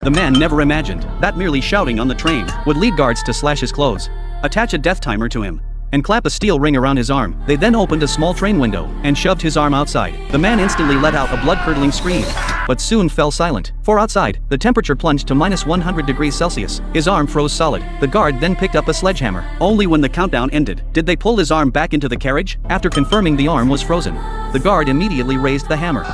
The man never imagined that merely shouting on the train would lead guards to slash his clothes, attach a death timer to him, and clap a steel ring around his arm. They then opened a small train window and shoved his arm outside. The man instantly let out a blood-curdling scream, but soon fell silent. For outside, the temperature plunged to -100°C. His arm froze solid. The guard then picked up a sledgehammer. Only when the countdown ended did they pull his arm back into the carriage. After confirming the arm was frozen, the guard immediately raised the hammer.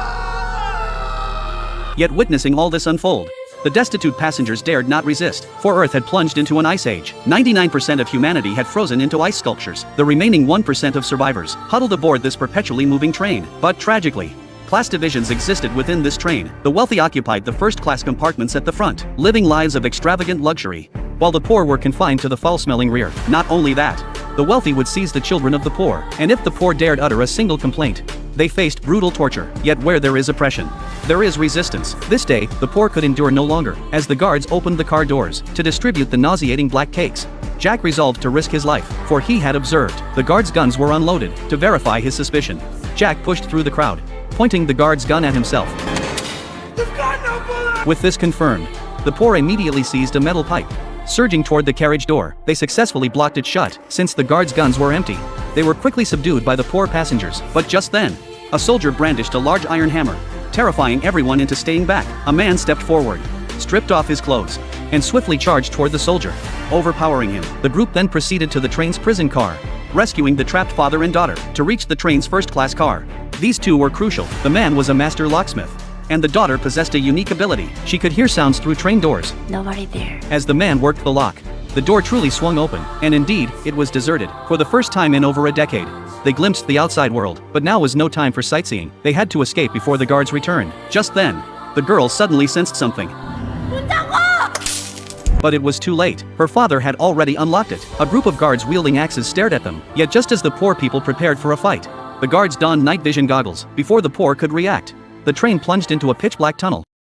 Yet witnessing all this unfold, the destitute passengers dared not resist, for Earth had plunged into an ice age. 99% of humanity had frozen into ice sculptures. The remaining 1% of survivors huddled aboard this perpetually moving train. But tragically, class divisions existed within this train. The wealthy occupied the first-class compartments at the front, living lives of extravagant luxury, while the poor were confined to the foul-smelling rear. Not only that, the wealthy would seize the children of the poor, and if the poor dared utter a single complaint, they faced brutal torture. Yet where there is oppression, there is resistance. This day, the poor could endure no longer. As the guards opened the car doors to distribute the nauseating black cakes, Jack resolved to risk his life, for he had observed the guards' guns were unloaded. To verify his suspicion, Jack pushed through the crowd, pointing the guard's gun at himself. You've got no bullet! With this confirmed, the poor immediately seized a metal pipe. Surging toward the carriage door, they successfully blocked it shut. Since the guards' guns were empty, they were quickly subdued by the poor passengers. But just then, a soldier brandished a large iron hammer, terrifying everyone into staying back. A man stepped forward, stripped off his clothes, and swiftly charged toward the soldier, overpowering him. The group then proceeded to the train's prison car, rescuing the trapped father and daughter. To reach the train's first-class car, these two were crucial. The man was a master locksmith, and the daughter possessed a unique ability. She could hear sounds through train doors. Nobody there. As the man worked the lock, the door truly swung open, and indeed, it was deserted. For the first time in over a decade, they glimpsed the outside world, but now was no time for sightseeing. They had to escape before the guards returned. Just then, the girl suddenly sensed something. But it was too late. Her father had already unlocked it. A group of guards wielding axes stared at them. Yet just as the poor people prepared for a fight, the guards donned night vision goggles. Before the poor could react, the train plunged into a pitch-black tunnel.